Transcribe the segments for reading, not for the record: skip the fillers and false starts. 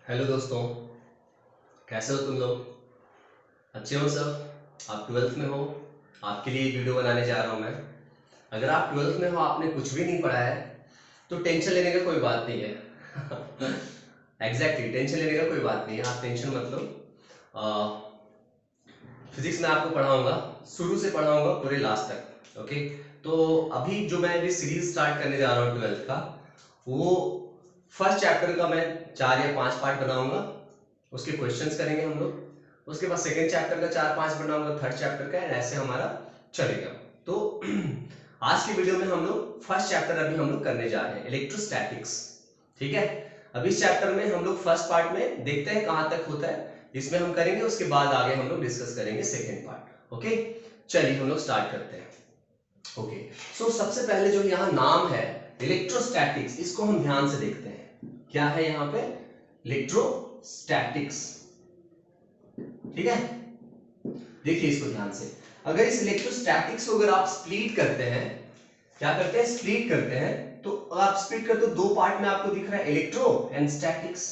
Hello दोस्तों, कैसे हो तुम लोग? अच्छे हो सब? आप ट्वेल्थ में हो, आपके लिए वीडियो बनाने जा रहा हूँ मैं। अगर आप ट्वेल्थ में हो, आपने कुछ भी नहीं पढ़ा है तो टेंशन लेने का कोई बात नहीं है। एग्जैक्टली, टेंशन लेने का कोई बात नहीं है, आप टेंशन मत लो। फिजिक्स में आपको पढ़ाऊंगा, शुरू से पढ़ाऊंगा पूरे लास्ट तक। ओके, तो अभी जो मैं अभी सीरीज स्टार्ट करने जा रहा हूँ ट्वेल्थ का, वो फर्स्ट चैप्टर का मैं 4 या 5 पार्ट बनाऊंगा। उसके क्वेश्चंस करेंगे हम लोग। उसके बाद सेकंड चैप्टर का 4-5 बनाऊंगा, थर्ड चैप्टर का, एंड ऐसे हमारा चलेगा। तो आज की वीडियो में हम लोग फर्स्ट चैप्टर अभी हम लोग करने जा रहे हैं, इलेक्ट्रोस्टैटिक्स। ठीक है, अभी इस चैप्टर में हम लोग फर्स्ट पार्ट में देखते हैं कहां तक होता है, इसमें हम करेंगे। उसके बाद आगे हम लोग डिस्कस करेंगे सेकेंड पार्ट। ओके, चलिए हम लोग स्टार्ट करते हैं। ओके, सो सबसे पहले जो यहाँ नाम है इलेक्ट्रोस्टैटिक्स, इसको हम ध्यान से देखते हैं। क्या है यहाँ पे? इलेक्ट्रोस्टैटिक्स। ठीक है, देखिए इसको ध्यान से। अगर इस इलेक्ट्रोस्टैटिक्स को अगर आप स्प्लिट करते हैं, क्या करते हैं? स्प्लिट करते हैं। तो आप स्प्लिट करते हो, दो पार्ट में आपको दिख रहा है, इलेक्ट्रो एंड स्टैटिक्स।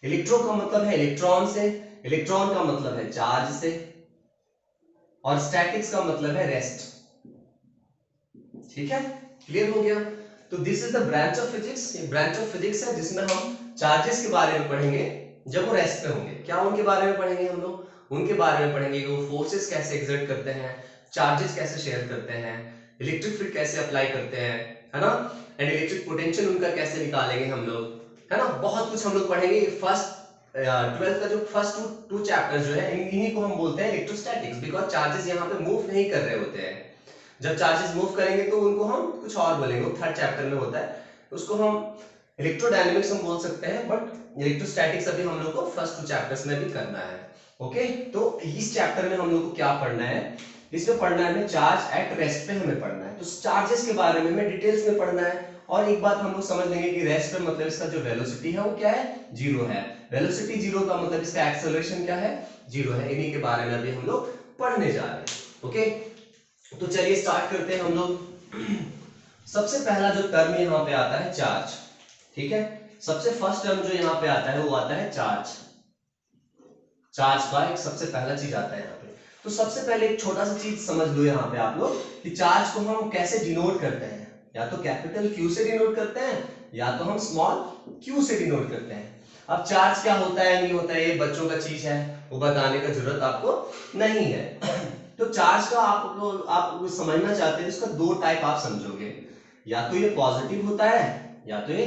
इलेक्ट्रो का मतलब है इलेक्ट्रॉन से, इलेक्ट्रॉन का मतलब है चार्ज से, और स्टैटिक्स का मतलब है रेस्ट। ठीक है, क्लियर हो गया? तो this is the branch of physics. ये ब्रांच ऑफ फिजिक्स है जिसमें हम चार्जेस के बारे में पढ़ेंगे जब वो रेस्ट पे होंगे। क्या उनके बारे में पढ़ेंगे हम लोग? उनके बारे में पढ़ेंगे कि वो फोर्सेस कैसे एक्सर्ट करते हैं, चार्जेस कैसे शेयर करते हैं, इलेक्ट्रिक फील्ड कैसे अप्लाई करते हैं, है ना, एंड इलेक्ट्रिक पोटेंशियल उनका कैसे निकालेंगे हम लोग, है ना। बहुत कुछ हम लोग पढ़ेंगे। फर्स्ट ट्वेल्थ का जो फर्स्ट टू चैप्टर जो है, इन्हीं को हम बोलते हैं इलेक्ट्रोस्टैटिक्स, बिकॉज चार्जेस यहाँ पे मूव नहीं कर रहे होते हैं। जब चार्जेस मूव करेंगे तो उनको हम कुछ और बोलेंगे, वो थर्ड चैप्टर में होता है, उसको हम इलेक्ट्रोडायनेमिक्स हम बोल सकते हैं। बट इलेक्ट्रोस्टैटिक्स अभी हम लोग को फर्स्ट टू चैप्टर्स में भी करना है। ओके, तो इस चैप्टर में हम लोग को क्या पढ़ना है? इसमें पढ़ना है हमें चार्ज एट रेस्ट पे हमें पढ़ना है। तो चार्जेस के बारे में हमें डिटेल्स में पढ़ना है। और एक बात हम लोग समझ लेंगे कि रेस्ट पे मतलब इसका जो वेलोसिटी है वो क्या है? जीरो है। वेलोसिटी जीरो का मतलब इसका एक्सेलरेशन क्या है? जीरो है। इन्हीं के बारे में अभी हम लोग पढ़ने जा रहे हैं। ओके, तो चलिए स्टार्ट करते हैं हम लोग। सबसे पहला जो टर्म यहां पे आता है चार्ज। ठीक है, सबसे फर्स्ट टर्म जो यहां पे आता है वो आता है चार्ज। चार्ज का एक सबसे पहला चीज आता है यहाँ पे। तो सबसे पहले एक छोटा सा चीज समझ लो यहाँ पे आप लोग कि चार्ज को हम कैसे डिनोट करते हैं। या तो कैपिटल क्यू से डिनोट करते हैं, या तो हम स्मॉल क्यू से डिनोट करते हैं। अब चार्ज क्या होता है नहीं होता है, ये बच्चों का चीज है, वो बताने का जरूरत आपको नहीं है। तो चार्ज का आप समझना चाहते हैं, इसका दो टाइप आप समझोगे। या तो ये पॉजिटिव होता है, या तो ये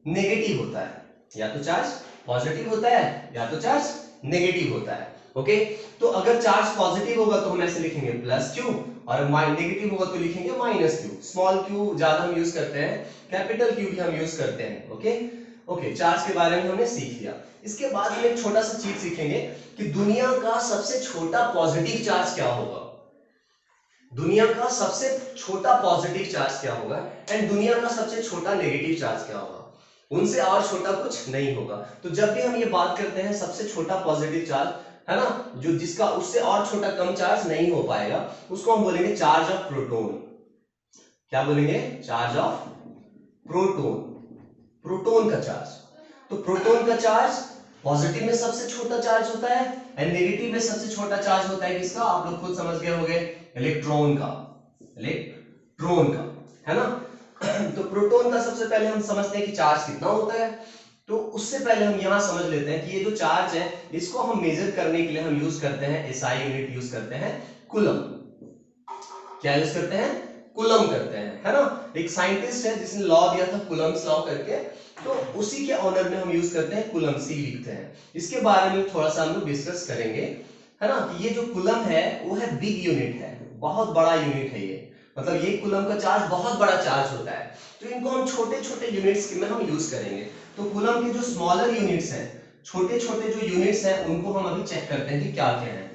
नेगेटिव होता है। या तो चार्ज पॉजिटिव होता है, या तो चार्ज नेगेटिव होता है। ओके, तो अगर चार्ज पॉजिटिव होगा तो हम ऐसे लिखेंगे प्लस क्यू, और नेगेटिव होगा तो लिखेंगे माइनस क्यू। स्मॉल क्यू ज्यादा हम यूज करते हैं, कैपिटल क्यू भी हम यूज करते हैं। ओके ओके, चार्ज के बारे में हमने सीख लिया। इसके बाद हम एक छोटा सा चीज सीखेंगे कि दुनिया का सबसे छोटा पॉजिटिव चार्ज क्या होगा। दुनिया का सबसे छोटा पॉजिटिव चार्ज क्या होगा, एंड दुनिया का सबसे छोटा नेगेटिव चार्ज क्या होगा। उनसे और छोटा कुछ नहीं होगा। तो जब भी हम ये बात करते हैं सबसे छोटा पॉजिटिव चार्ज, है ना, जो जिसका उससे और छोटा कम चार्ज नहीं हो पाएगा, उसको हम बोलेंगे चार्ज ऑफ प्रोटॉन। क्या बोलेंगे? Charge of proton. प्रोटॉन का चार्ज। तो प्रोटॉन का चार्ज पॉजिटिव में सबसे छोटा चार्ज होता है, एंड नेगेटिव में सबसे छोटा चार्ज होता है किसका? आप लोग खुद समझ गए होंगे, इलेक्ट्रॉन का। इलेक्ट्रॉन का, है ना। तो प्रोटॉन का सबसे पहले हम समझते हैं कि चार्ज कितना होता है। तो उससे पहले हम यहां समझ लेते हैं कि ये जो चार्ज है, इसको हम मेजर करने के लिए हम यूज करते हैं एसआई यूनिट, यूज करते हैं कूलम। क्या यूज करते हैं? कूलम करते हैं, है ना। एक साइंटिस्ट है जिसने लॉ दिया था, कूलम्स लॉ करके, तो उसी के ऑनर में हम यूज करते हैं कूलम, सी लिखते हैं। इसके बारे में थोड़ा सा हम लोग डिस्कस करेंगे, है ना, कि ये जो कूलम है वो है बिग यूनिट है, बहुत बड़ा यूनिट है ये। मतलब ये कूलम का चार्ज बहुत बड़ा चार्ज होता है। तो इनको हम छोटे छोटे यूनिट्स में हम यूज करेंगे। तो कूलम के जो स्मॉलर यूनिट्स हैं, छोटे छोटे जो यूनिट्स हैं, उनको हम अभी चेक करते हैं कि क्या क्या है।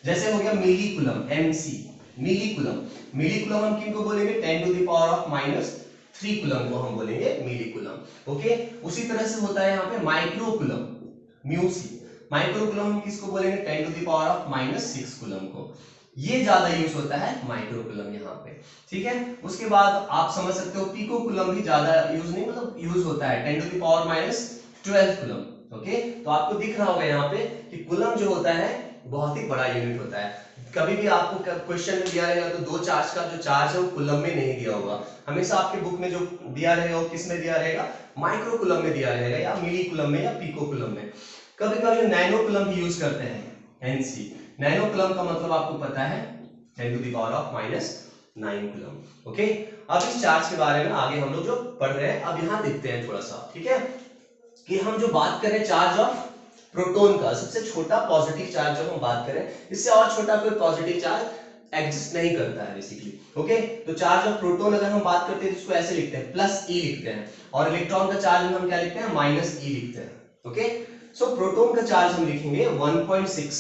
जैसे हो गया milli coulomb, MC, milli coulomb. Milli coulomb हम किनको बोलेंगे? 10 to the power of -3 coulomb को हम बोलेंगे मिली कूलम। ओके, उसी तरह से होता है यहाँ पे micro coulomb, mu C. Micro coulomb हम किसको बोलेंगे? 10 to the power of -6 coulomb को। ये ज्यादा यूज होता है माइक्रो कूलम यहाँ पे। ठीक है, उसके बाद आप समझ सकते हो पिको कूलम भी ज्यादा यूज नहीं, मतलब यूज होता है 10 to the power -12 coulomb. Okay, तो आपको दिख रहा होगा यहाँ पे कि कूलम जो होता है बहुत ही बड़ा यूनिट होता है। कभी भी आपको क्वेश्चन में दिया रहेगा तो दो चार्ज का जो चार्ज है वो कूलम में नहीं दिया होगा, हमेशा आपके बुक में जो दिया रहेगा वो किस में दिया रहेगा, माइक्रो कूलम में दिया रहेगा, या मिली कूलम में, या पिको कूलम में। कभी कभी नैनो कूलम भी यूज करते हैं, एनसी। नैनो कूलम का मतलब आपको पता है 10⁻⁻⁹ कूलम। ओके, अब इस चार्ज के बारे में आगे हम लोग जो पढ़ रहे हैं अब यहाँ देखते हैं थोड़ा सा, ठीक है, कि हम जो बात करें चार्ज ऑफ प्रोटॉन का, सबसे छोटा पॉजिटिव चार्ज जो हम बात करें, इससे और छोटा कोई पॉजिटिव चार्ज एग्जिस्ट नहीं करता है बेसिकली। ओके, तो चार्ज ऑफ प्रोटॉन अगर हम बात करते हैं तो इसको ऐसे लिखते हैं, प्लस ई लिखते हैं, और इलेक्ट्रॉन का चार्ज हम क्या लिखते हैं, माइनस ई लिखते हैं। ओके, सो प्रोटॉन का चार्ज हम लिखेंगे 1.6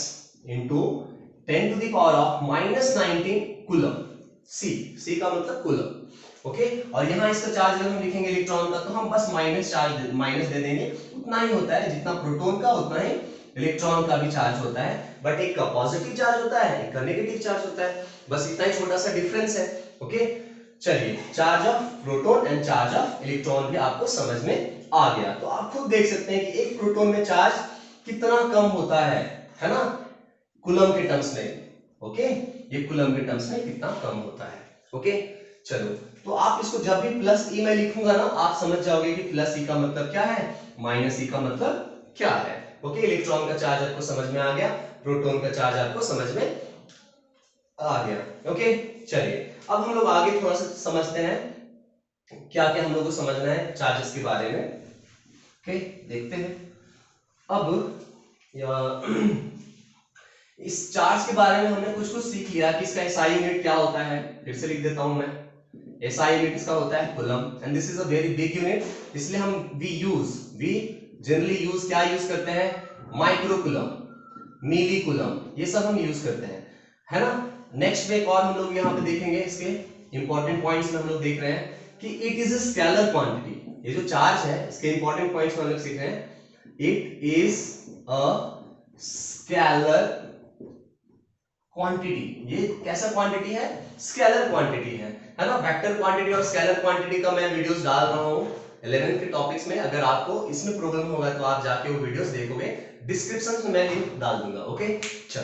इंटू 10⁻⁻⁹ कूलम। सी का मतलब कूलम। ओके, और यहाँ इसका चार्ज अगर हम लिखेंगे इलेक्ट्रॉन का तो हम बस माइनस दे देंगे, उतना ही होता है जितना प्रोटॉन का उतना ही इलेक्ट्रॉन का भी चार्ज होता है, बट एक का पॉजिटिव चार्ज होता है, एक का नेगेटिव चार्ज होता है, बस इतना ही छोटा सा डिफरेंस है। ओके, चलिए, charge of proton and charge of electron भी आपको समझ में आ गया। तो आप खुद देख सकते हैं कि एक प्रोटॉन में चार्ज कितना कम होता है ना, कूलम के टर्म्स में। ओके, ये कूलम के टर्म्स में कितना कम होता है। ओके, चलो, तो आप इसको जब भी प्लस ई में लिखूंगा ना, आप समझ जाओगे कि प्लस ई का मतलब क्या है, माइनस ई का मतलब क्या है। ओके, इलेक्ट्रॉन का चार्ज आपको समझ में आ गया, प्रोटॉन का चार्ज आपको समझ में आ गया। ओके, चलिए अब हम लोग आगे थोड़ा सा समझते हैं क्या क्या हम लोग को समझना है चार्जेस के बारे में। ओके, देखते हैं अब इस चार्ज के बारे में हमने कुछ कुछ सीख लिया कि इसका एसआई यूनिट क्या होता है। फिर से लिख देता हूं मैं, एसआई यूनिट इसका होता है coulomb, and this is a very big unit, इसलिए हम वी जनरली यूज क्या यूज करते हैं, माइक्रो कूलम, मिली कूलम, ये सब हम यूज करते हैं, है ना। नेक्स्ट में एक और हम लोग यहाँ पे देखेंगे, इसके इंपॉर्टेंट पॉइंट्स में हम लोग देख रहे हैं कि it is a scalar quantity. ये जो चार्ज है इसके इंपॉर्टेंट पॉइंट्स में हम लोग सीख रहे हैं, it is a scalar quantity. ये कैसा क्वांटिटी है, स्केलर क्वांटिटी है ना। वेक्टर क्वांटिटी और स्केलर क्वांटिटी का मैं वीडियोस डाल रहा हूं 11th के टॉपिक्स में, अगर आपको इसमें प्रॉब्लम होगा तो आप जाके वो वीडियोस देखोगे, डिस्क्रिप्शन में मैं लिंक डाल दूंगा। ओके, चलो,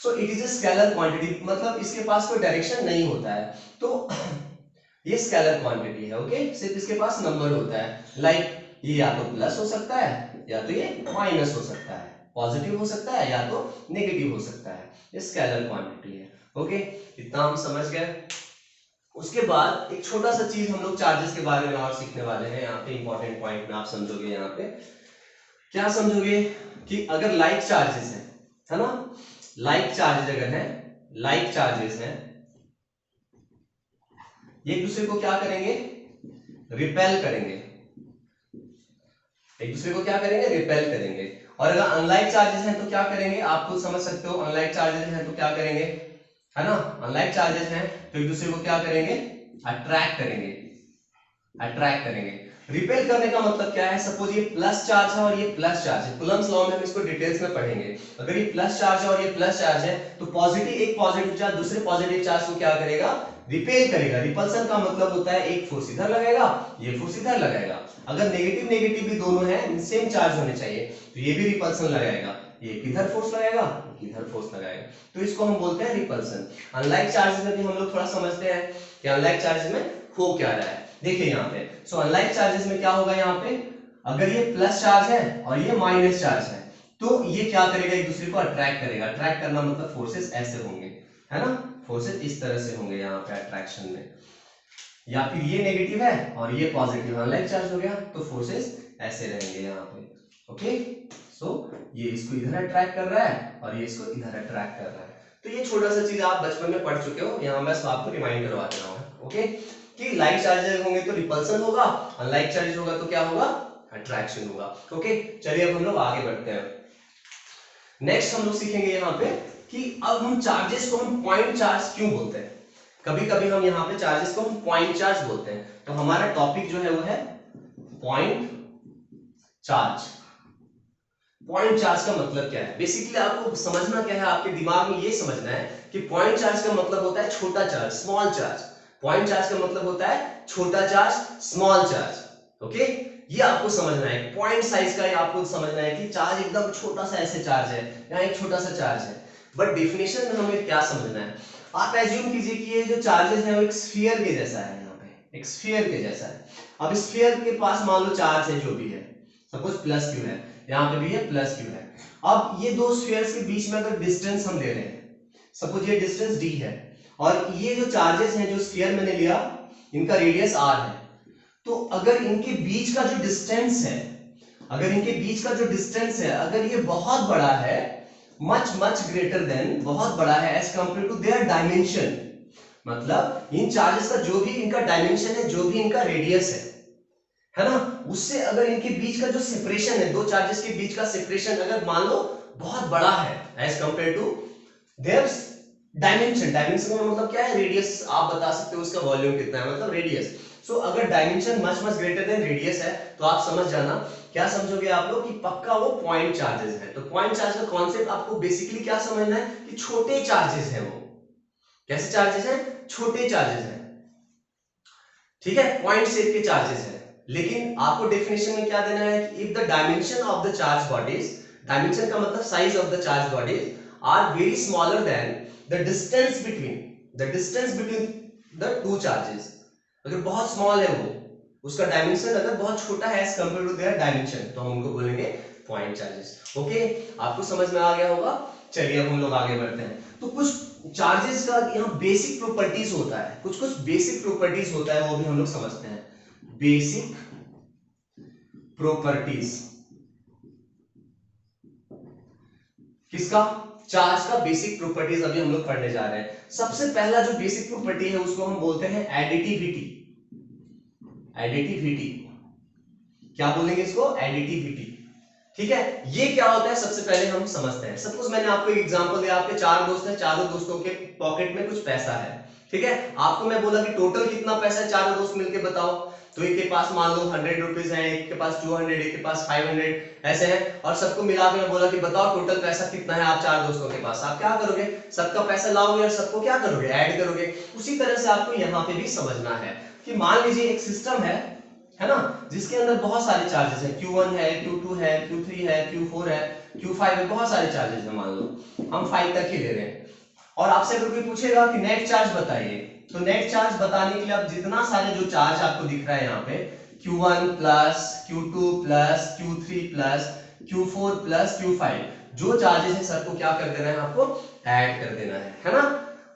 so it is a scalar quantity, मतलब इसके पास कोई डायरेक्शन नहीं होता है, तो ये स्केलर क्वांटिटी है। ओके, सिर्फ इसके पास नंबर होता है, लाइक ये या तो प्लस हो सकता है या तो ये माइनस हो सकता है, पॉजिटिव हो सकता है या तो नेगेटिव हो सकता है, ये स्केलर क्वांटिटी है। ओके, इतना हम समझ गए। उसके बाद एक छोटा सा चीज हम लोग चार्जेस के बारे में और सीखने वाले हैं, यहाँ पे इंपॉर्टेंट पॉइंट में आप समझोगे, यहाँ पे क्या समझोगे कि अगर लाइक चार्जेस है ना, लाइक चार्जेस अगर है, लाइक चार्जेस हैं, ये एक दूसरे को क्या करेंगे, रिपेल करेंगे, एक दूसरे को क्या करेंगे, रिपेल करेंगे। और अगर अनलाइक चार्जेस हैं तो क्या करेंगे, आप खुद समझ सकते हो, अनलाइक चार्जेस हैं तो क्या करेंगे, है ना, अनलाइक चार्जेस हैं तो एक दूसरे को क्या करेंगे, अट्रैक्ट करेंगे, अट्रैक्ट करेंगे। रिपेल करने का मतलब क्या है, सपोज ये प्लस चार्ज है और ये प्लस चार्ज है, कूलम्स लॉ में हम इसको डिटेल्स में पढ़ेंगे। अगर ये प्लस चार्ज है और ये प्लस चार्ज है तो पॉजिटिव, एक पॉजिटिव चार्ज दूसरे पॉजिटिव चार्ज को क्या करेगा, रिपेल करेगा। रिपल्सन का मतलब होता है एक फोर्स इधर लगाएगा, ये फोर्स इधर लगाएगा। अगर नेगेटिव नेगेटिव भी दोनों हैं, सेम चार्ज होने चाहिए, तो ये भी रिपल्सन लगाएगा, ये इधर फोर्स लगाएगा, इधर फोर्स लगाएगा, तो इसको हम बोलते हैं रिपल्सन। अनलाइक चार्जेस में भी हम लोग थोड़ा समझते हैं कि अनलाइक चार्जेस में हो क्या रहा है। देखिए यहाँ पे, सो अनलाइक चार्जेस में क्या होगा, यहाँ पे अगर ये प्लस चार्ज है और ये माइनस चार्ज है तो ये क्या करेगा, एक दूसरे को अट्रैक्ट करेगा। अट्रैक्ट करना मतलब फोर्सेस ऐसे होंगे, है ना, फोर्सेस इस तरह से होंगे यहाँ पे अट्रैक्शन में, या फिर ये नेगेटिव है और ये पॉजिटिव, अनलाइक चार्ज हो गया तो फोर्सेस ऐसे रहेंगे यहाँ पे। ओके, सो ये इसको इधर अट्रैक्ट कर रहा है और ये इसको इधर अट्रैक्ट कर रहा है। तो ये छोटा सा चीज आप बचपन में पढ़ चुके हो, यहाँ मैं आपको रिमाइंड करवा दे रहा हूँ। ओके, कि लाइक चार्जेस होंगे तो रिपल्सन होगा, अनलाइक चार्जेस होगा तो क्या होगा, अट्रैक्शन होगा। ओके, चलिए अब हम लोग आगे बढ़ते हैं। नेक्स्ट हम लोग सीखेंगे यहाँ पे कि अब हम चार्जेस को हम पॉइंट चार्ज क्यों बोलते हैं। कभी कभी हम यहाँ पे चार्जेस को हम पॉइंट चार्ज बोलते हैं, तो हमारा टॉपिक जो है वो है पॉइंट चार्ज। पॉइंट चार्ज का मतलब क्या है, बेसिकली आपको समझना क्या है, आपके दिमाग में ये समझना है कि पॉइंट चार्ज का मतलब होता है छोटा charge, small charge. Point charge का मतलब होता है छोटा चार्ज, स्मॉल चार्ज। ओके, ये आपको समझना है, पॉइंट साइज का ये आपको समझना है कि चार्ज एकदम छोटा सा ऐसे चार्ज है, यहाँ एक छोटा सा चार्ज है, बट डेफिनेशन में हमें क्या समझना है, आप एज्यूम कीजिए कि ये जो चार्जेस है वो एक स्फीयर के जैसा है, यहाँ पे एक स्फीयर के जैसा है। अब स्फीयर के पास मान लो चार्ज है जो भी है, सपोज प्लस क्यू है, यहाँ पे भी है प्लस क्यू है। अब ये दो स्फीयर्स के बीच में अगर डिस्टेंस हम ले रहे हैं, सपोज ये डिस्टेंस d है और ये जो चार्जेस हैं जो स्फीयर मैंने लिया इनका रेडियस r है, तो अगर इनके बीच का जो डिस्टेंस है, अगर इनके बीच का जो डिस्टेंस है अगर ये बहुत बड़ा है, मच ग्रेटर देन, बहुत बड़ा है as compare to their dimension, मतलब इन चार्जेस का जो भी इनका डायमेंशन है, जो भी इनका रेडियस है ना, उससे अगर इनके बीच का जो सेपरेशन है, दो चार्जेस के बीच का सेपरेशन अगर मान लो बहुत बड़ा है as compare to their dimension, dimension का मतलब क्या है, रेडियस, आप बता सकते हो उसका वॉल्यूम कितना है, मतलब रेडियस। सो अगर dimension much greater than radius है तो आप समझ जाना, क्या समझोगे आप लोग कि पक्का वो पॉइंट चार्जेस है। तो पॉइंट चार्ज का कॉन्सेप्ट आपको बेसिकली क्या समझना है कि छोटे चार्जेस है, वो कैसे चार्जेस है, छोटे चार्जेस है, ठीक है, पॉइंट शेप के चार्जेस है। लेकिन आपको डेफिनेशन में क्या देना है कि if the dimension of the charge bodies, dimension का मतलब size of the charge bodies are very smaller than the distance between the two charges, अगर बहुत स्मॉल है वो, उसका डायमेंशन अगर बहुत छोटा है as compare to their dimension, तो हम उनको बोलेंगे पॉइंट चार्जेस। ओके, आपको समझ में आ गया होगा। चलिए अब हम लोग आगे बढ़ते हैं। तो कुछ चार्जेस का यहाँ बेसिक प्रॉपर्टीज होता है, कुछ बेसिक प्रॉपर्टीज होता है, वो भी हम लोग समझते हैं। बेसिक प्रॉपर्टीज किसका, चार्ज का बेसिक प्रॉपर्टीज अभी हम लोग पढ़ने जा रहे हैं। सबसे पहला जो बेसिक प्रॉपर्टी है उसको हम बोलते हैं एडिटिविटी। एडिटिविटी क्या बोलेंगे इसको, एडिटिविटी, ठीक है। ये क्या होता है सबसे पहले हम समझते हैं। सपोज मैंने आपको एक एग्जांपल दिया, आपके चार दोस्त हैं, चारों दोस्तों के पॉकेट में कुछ पैसा है, ठीक है। आपको मैं बोला कि टोटल कितना पैसा है, चारों दोस्त मिलके बताओ। तो एक के पास मान लो 100 रुपीज है, एक के पास 200, एक के पास 500 ऐसे है, और सबको मिला के मैं बोला कि बताओ टोटल पैसा कितना है आप चार दोस्तों के पास। आप क्या करोगे, सबका पैसा लाओगे और सबको क्या करोगे, ऐड करोगे। उसी तरह से आपको यहाँ पे भी समझना है कि मान लीजिए एक सिस्टम है ना, जिसके अंदर बहुत सारे चार्जेस है, Q1 है, Q2 है, Q3 है, Q4 है, Q5 है, बहुत सारे चार्जेस है, मान लो हम 5 तक ही ले रहे हैं। और आपसे अगर कोई पूछेगा कि नेट चार्ज बताइए, तो नेट चार्ज बताने के लिए आप जितना सारे जो चार्ज आपको दिख रहा है यहाँ पे, Q1 plus Q2 plus Q3 plus Q4 plus Q5, जो चार्जेस है सबको क्या कर देना है, आपको ऐड कर देना है ना।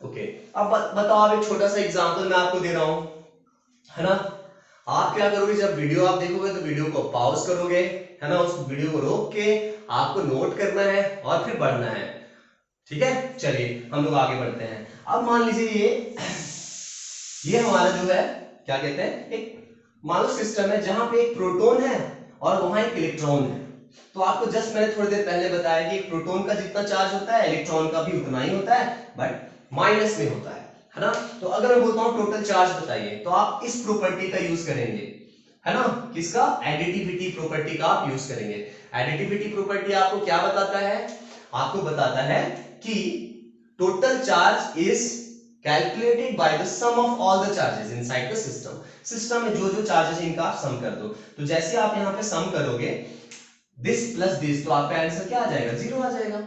ओके, अब बताओ, आप एक छोटा सा एग्जांपल मैं आपको दे रहा हूं, है ना। आप क्या करोगे, जब वीडियो आप देखोगे तो वीडियो को पॉज करोगे, है ना, उस वीडियो को रोक के आपको नोट करना है और फिर पढ़ना है, ठीक है। चलिए हम लोग आगे बढ़ते हैं। अब मान लीजिए ये हमारा जो है क्या कहते हैं, एक मान लो सिस्टम है जहां पे एक प्रोटॉन है और वहां एक इलेक्ट्रॉन है। तो आपको जस्ट मैंने थोड़ी देर पहले बताया कि एक प्रोटॉन का जितना चार्ज होता है इलेक्ट्रॉन का भी उतना ही होता है, बट माइनस में होता है ना। तो अगर मैं बोलता हूं टोटल चार्ज बताइए, तो आप इस प्रॉपर्टी का यूज करेंगे, है ना, किसका, एडिटिविटी प्रॉपर्टी का आप यूज करेंगे। एडिटिविटी प्रॉपर्टी आपको क्या बताता है, आपको बताता है कि total charge is calculated by the sum of all the charges inside the system. System में जो जो चार्जेस है इनका आप सम कर दो। तो जैसे आप यहाँ पे सम करोगे दिस प्लस दिस, तो आपका आंसर क्या आ जाएगा, 0 आ जाएगा,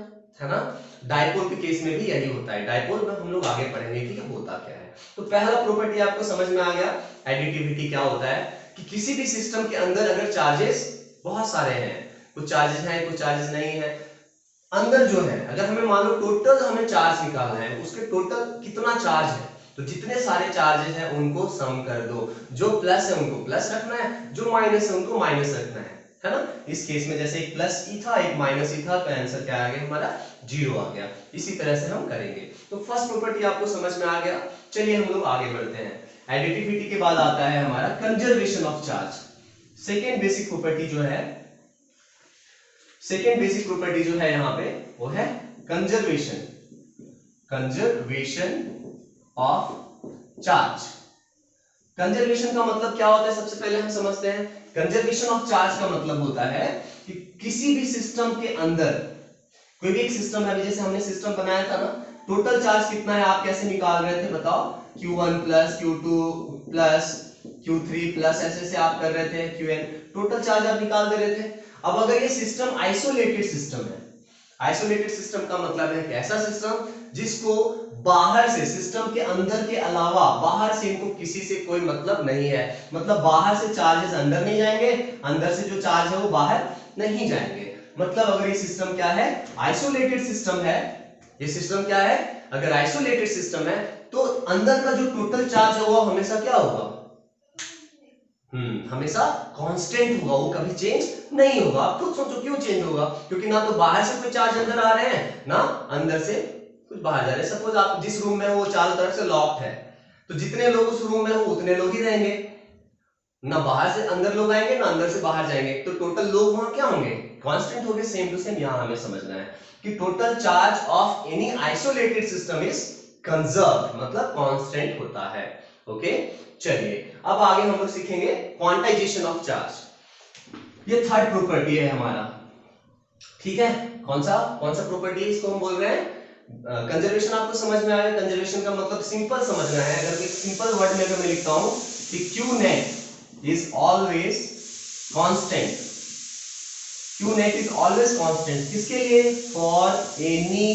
है ना। डायपोल के केस में भी यही होता है, डायपोल में हम लोग आगे पढ़ेंगे कि होता क्या है। तो पहला प्रॉपर्टी आपको समझ में आ गया, एडिटिविटी क्या होता है कि किसी भी सिस्टम के अंदर अगर चार्जेस बहुत सारे हैं, कुछ चार्जेस हैं कुछ चार्जेस नहीं है, अंदर जो है अगर हमें मान लो टोटल हमें चार्ज निकालना है, उसके टोटल कितना चार्ज है, तो जितने सारे चार्जेस हैं उनको सम कर दो, जो प्लस है उनको प्लस रखना है, जो माइनस है उनको माइनस रखना है ना। इस केस में जैसे एक प्लस ई था एक माइनस ई था, तो आंसर क्या आ गया हमारा, 0 आ गया। इसी तरह से हम करेंगे। तो फर्स्ट प्रॉपर्टी आपको समझ में आ गया। चलिए हम लोग आगे बढ़ते हैं। एडिटिविटी के बाद आता है हमारा conservation of charge. Second basic property जो है, सेकेंड बेसिक प्रॉपर्टी जो है यहाँ पे वो है conservation, conservation of charge. Conservation का मतलब क्या होता है, सबसे पहले हम समझते हैं। कंजर्वेशन ऑफ चार्ज का मतलब होता है कि किसी भी सिस्टम के अंदर, कोई भी एक सिस्टम है, जैसे हमने सिस्टम बनाया था ना, टोटल चार्ज कितना है आप कैसे निकाल रहे थे बताओ, Q1 plus Q2 plus Q3 plus ऐसे से आप कर रहे थे Qn, टोटल चार्ज आप निकाल दे रहे थे। अब अगर ये सिस्टम आइसोलेटेड सिस्टम है, आइसोलेटेड सिस्टम का मतलब है कि ऐसा सिस्टम जिसको बाहर से, सिस्टम के अंदर के अलावा बाहर से इनको किसी से कोई मतलब नहीं है, मतलब बाहर से चार्जेस अंदर नहीं जाएंगे, अंदर से जो चार्ज है वो बाहर नहीं जाएंगे। मतलब अगर ये सिस्टम क्या है, आइसोलेटेड सिस्टम है, ये सिस्टम क्या है, अगर आइसोलेटेड सिस्टम है तो अंदर का जो टोटल चार्ज होगा हमेशा क्या होगा, हमेशा कांस्टेंट होगा, वो कभी चेंज नहीं होगा। आप खुद सोचो क्यों चेंज होगा, क्योंकि ना तो बाहर से कोई चार्ज अंदर आ रहे हैं ना अंदर से कुछ बाहर जा रहे हैं। सपोज आप जिस रूम में हो वो चारों तरफ से लॉक्ड है, तो जितने लोग उस रूम में हो उतने लोग ही रहेंगे, ना बाहर से अंदर लोग आएंगे ना अंदर से बाहर जाएंगे, तो टोटल लोग वहां क्या होंगे, कांस्टेंट होंगे। सेम टू सेम यहां हमें समझना है कि total charge of any isolated system is conserved, मतलब कांस्टेंट होता है। ओके, चलिए अब आगे हम लोग सीखेंगे क्वांटाइजेशन ऑफ चार्ज। ये थर्ड प्रॉपर्टी है हमारा, ठीक है। कौन सा प्रॉपर्टी है, इसको हम बोल रहे हैं कंजर्वेशन। आपको समझ में आया, कंजर्वेशन का मतलब सिंपल समझना है। अगर एक सिंपल वर्ड में अगर मैं लिखता हूं कि Q net is always constant, Q net is always constant, किसके लिए, for any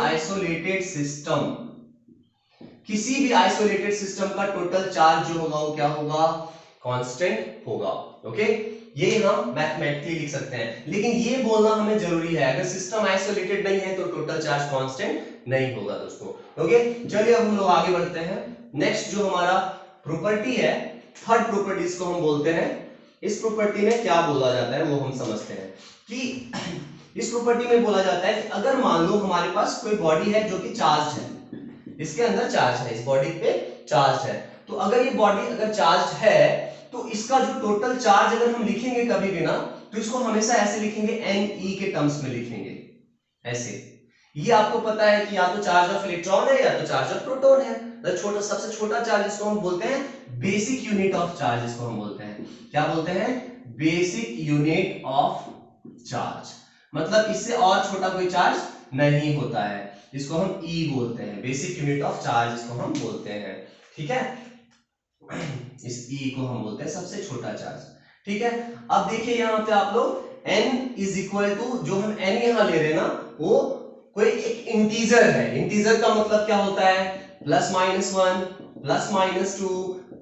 isolated system, किसी भी आइसोलेटेड सिस्टम का टोटल चार्ज जो होगा वो क्या होगा, कांस्टेंट होगा। ओके, ये हम मैथमेटिकली लिख सकते हैं, लेकिन ये बोलना हमें जरूरी है, अगर सिस्टम आइसोलेटेड नहीं है तो टोटल चार्ज कांस्टेंट नहीं होगा दोस्तों। ओके, चलिए अब हम लोग आगे बढ़ते हैं। नेक्स्ट जो हमारा प्रॉपर्टी है, थर्ड प्रॉपर्टी इसको हम बोलते हैं। इस प्रॉपर्टी में क्या बोला जाता है वो हम समझते हैं कि इस प्रॉपर्टी में बोला जाता है कि अगर मान लो हमारे पास कोई बॉडी है जो कि चार्ज है, इसके अंदर चार्ज है, इस बॉडी पे चार्ज है, तो अगर ये बॉडी अगर चार्ज है तो इसका जो टोटल चार्ज अगर हम लिखेंगे कभी भी ना, तो इसको हमेशा ऐसे लिखेंगे, Ne के टर्म्स में लिखेंगे ऐसे। ये आपको पता है कि या तो चार्ज ऑफ इलेक्ट्रॉन है या तो चार्ज ऑफ प्रोटॉन है। तो छोटा, सबसे छोटा चार्ज इसको हम बोलते हैं बेसिक यूनिट ऑफ चार्ज, इसको हम बोलते हैं, क्या बोलते हैं, बेसिक यूनिट ऑफ चार्ज। मतलब इससे और छोटा कोई चार्ज नहीं होता है, इसको हम E बोलते हैं, बेसिक यूनिट ऑफ चार्ज इसको हम बोलते हैं, ठीक है। इस E को हम बोलते हैं सबसे छोटा चार्ज, ठीक है। अब देखिए यहाँ पे आप लोग N इज इक्वल टू, जो हम N यहाँ ले रहे हैं ना, वो कोई एक इंटीजर है। इंटीजर का मतलब क्या होता है, +-1, +-2,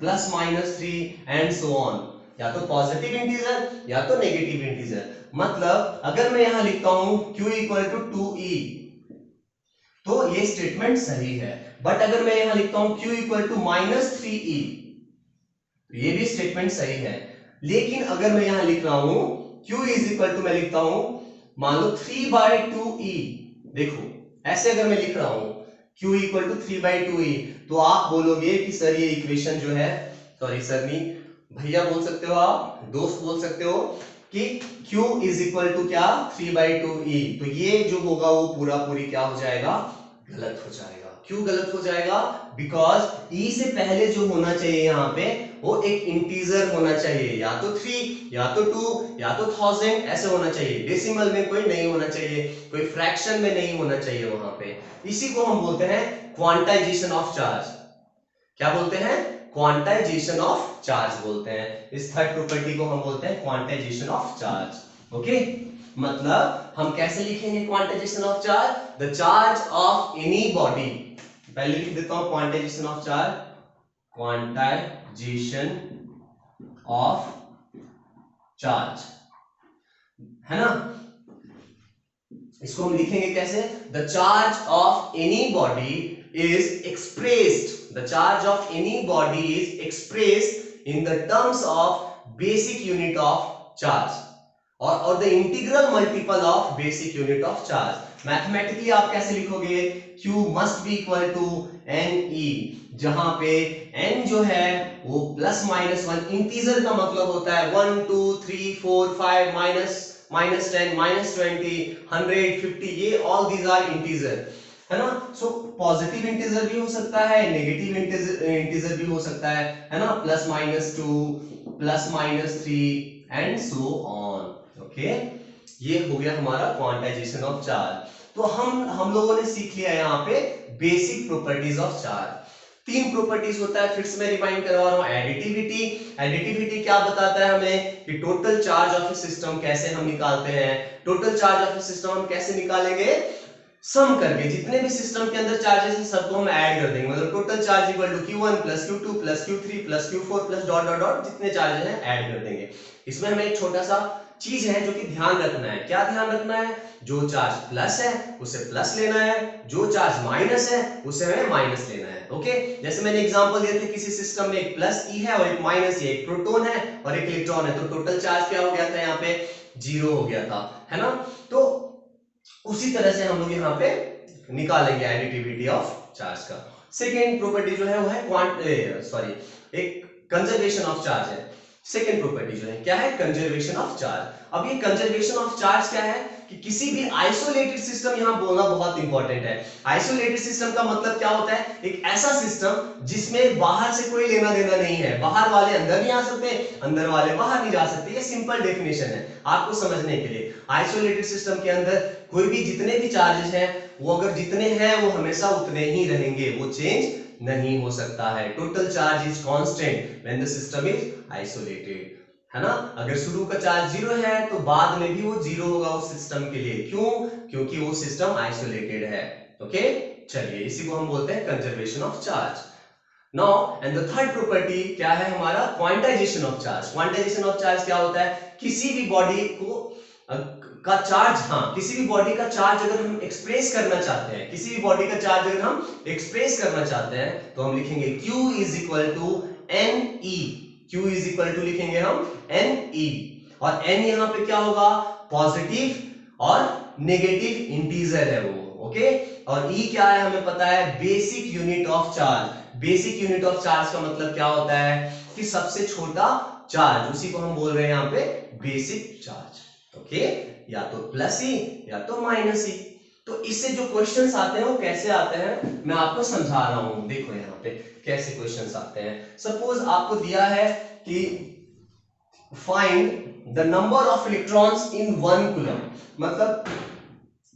+-3 एंड सो ऑन, या तो पॉजिटिव इंटीजर या तो नेगेटिव इंटीजर। मतलब अगर मैं यहां लिखता हूं Q = 2E तो ये स्टेटमेंट सही है, बट अगर मैं यहां लिखता हूं Q = -3E तो ये भी स्टेटमेंट सही है। लेकिन अगर मैं यहां लिख रहा हूं Q मैं लिखता हूं मान लो 3/2E, देखो ऐसे अगर मैं लिख रहा हूं Q = 3/2E तो आप बोलोगे कि सर ये इक्वेशन जो है, सॉरी सर नहीं भैया बोल सकते हो, आप दोस्त बोल सकते हो कि Q = क्या 3/2E, तो ये जो होगा वो पूरा पूरी क्या हो जाएगा, गलत हो जाएगा। क्यों गलत हो जाएगा, बिकॉज E से पहले जो होना चाहिए यहाँ पे वो एक इंटीजर होना चाहिए, या तो 3 या तो 2 या तो 1000 ऐसे होना चाहिए, डेसिमल में कोई नहीं होना चाहिए, कोई फ्रैक्शन में नहीं होना चाहिए वहां पे। इसी को हम बोलते हैं क्वांटाइजेशन ऑफ चार्ज। क्या बोलते हैं, क्वांटाइजेशन ऑफ चार्ज बोलते हैं। इस थर्ड प्रॉपर्टी को हम बोलते हैं क्वांटाइजेशन ऑफ चार्ज। ओके, मतलब हम कैसे लिखेंगे quantization of charge, the charge of any body, पहले लिख देता हूं quantization of charge, quantization of charge, है ना। इसको हम लिखेंगे कैसे, the charge of any body is expressed, the charge of any body is expressed in the terms of basic unit of charge or the integral multiple of basic unit of charge. Mathematically आप कैसे लिखोगे, Q must be equal to Ne, जहां पे N जो है वो +-1, integer का मतलब होता है 1 2 3 4 5 -10 -20 100 50, ये ऑल दीज आर इंटीजर, है ना। सो पॉजिटिव इंटीजर भी हो सकता है, नेगेटिव इंटीजर भी हो सकता है ना, +-2 +-3 एंड सो ऑन। ओके, ये हो गया हमारा क्वांटाइजेशन ऑफ चार्ज। तो हम लोगों ने सीख लिया यहाँ पे बेसिक प्रॉपर्टीज ऑफ चार्ज। तीन प्रॉपर्टीज होता है, फिर से मैं रिमाइंड करवा रहा हूं। एडिटिविटी, एडिटिविटी क्या बताता है हमें कि total charge of A system कैसे हम निकालते हैं। Total charge of A system हम कैसे निकालेंगे, सम करके जितने भी सिस्टम के अंदर चार्जेस हैं सबको हम ऐड कर देंगे, मतलब total charge equal to Q1 plus Q2 plus Q3 plus Q4 plus dot dot dot जितने चार्जेस हैं ऐड कर देंगे। इसमें हमें एक छोटा सा चीज है जो कि ध्यान रखना है। क्या ध्यान रखना है, जो चार्ज प्लस है उसे प्लस लेना है, जो चार्ज माइनस है उसे हमें माइनस लेना है। ओके, जैसे मैंने एग्जांपल दिए थे, किसी सिस्टम में एक प्लस ई है और एक माइनस ई, एक प्रोटॉन है और एक इलेक्ट्रॉन है, तो टोटल चार्ज क्या हो गया था, यहाँ पे 0 हो गया था, है ना। तो उसी तरह से हम लोग यहाँ पे निकालेंगे एडिटिविटी ऑफ चार्ज का। सेकेंड प्रॉपर्टी जो है वो है एक कंजर्वेशन ऑफ चार्ज है। सेकेंड प्रॉपर्टी जो है क्या है, कंजर्वेशन ऑफ चार्ज। अब ये कंजर्वेशन ऑफ चार्ज क्या है कि किसी भी आइसोलेटेड सिस्टम, यहां बोलना बहुत इंपॉर्टेंट है। आइसोलेटेड सिस्टम का मतलब क्या होता है, एक ऐसा सिस्टम जिसमें बाहर से कोई लेना देना नहीं है, बाहर वाले अंदर नहीं आ सकते, अंदर वाले बाहर नहीं जा सकते। ये सिंपल डेफिनेशन है आपको समझने के लिए। आइसोलेटेड सिस्टम के अंदर कोई भी जितने भी चार्जेस हैं वो अगर जितने हैं वो हमेशा उतने ही रहेंगे, वो चेंज नहीं हो सकता है। Total charge is constant when the system is isolated, है ना। अगर शुरू का चार्ज 0 है तो बाद में भी वो 0 होगा उस सिस्टम के लिए। क्यों, क्योंकि वो सिस्टम आइसोलेटेड है। ओके, चलिए इसी को हम बोलते हैं conservation of charge. Now and the third property क्या है हमारा, quantization of charge. Quantization of charge क्या होता है, किसी भी बॉडी का चार्ज, हाँ किसी भी बॉडी का चार्ज अगर हम एक्सप्रेस करना चाहते हैं, किसी भी बॉडी का चार्ज अगर हम एक्सप्रेस करना चाहते हैं तो हम लिखेंगे Q is equal to NE। Q is equal to लिखेंगे हम NE, और N यहाँ पे क्या होगा, पॉजिटिव और नेगेटिव इंटीजर है वो। ओके, और E क्या है हमें पता है, basic unit of charge. Basic unit of charge का मतलब क्या होता है कि सबसे छोटा चार्ज, उसी को हम बोल रहे हैं यहाँ पे बेसिक चार्ज। ओके, या तो प्लस ही या तो माइनस ही। तो इससे जो क्वेश्चंस आते हैं वो कैसे आते हैं मैं आपको समझा रहा हूं। देखो यहाँ पे कैसे क्वेश्चंस आते हैं। सपोज आपको दिया है कि find the number of electrons in 1 coulomb, मतलब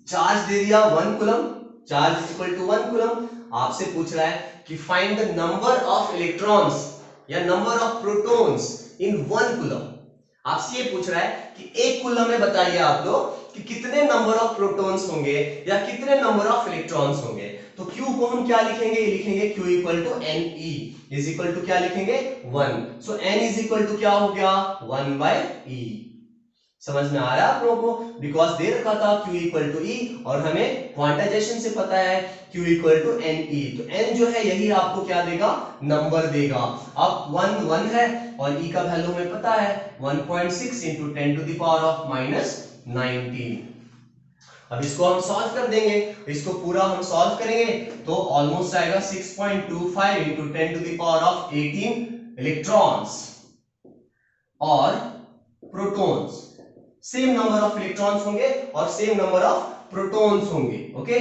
चार्ज दे दिया 1 coulomb, charge equal to 1 coulomb. आपसे पूछ रहा है कि find the number of electrons या number of protons in 1 coulomb. आपसे ये पूछ रहा है कि 1 कूलम में बताइए आप लोग कि कितने नंबर ऑफ प्रोटॉन्स होंगे या कितने नंबर ऑफ इलेक्ट्रॉन्स होंगे। तो Q को हम क्या लिखेंगे, ये लिखेंगे Q equal to NE is equal to क्या लिखेंगे 1। So N is equal to क्या हो गया 1 बाय E। समझ में आ रहा है आप लोगों को, बिकॉज दे रखा था Q इक्वल टू E और हमें क्वांटाइजेशन से पता है Q इक्वल टू NE। तो N जो है यही आपको क्या देगा, नंबर देगा। अब 1 1 है और E का वैल्यू हमें पता है 1.6 into 10 to the power of -19। अब इसको हम सॉल्व कर देंगे, इसको पूरा हम सॉल्व करेंगे तो ऑलमोस्ट आएगा 6.25 into 10 to the power of 18 electrons और protons. Same number of electrons होंगे और सेम नंबर ऑफ प्रोटॉन्स होंगे। ओके,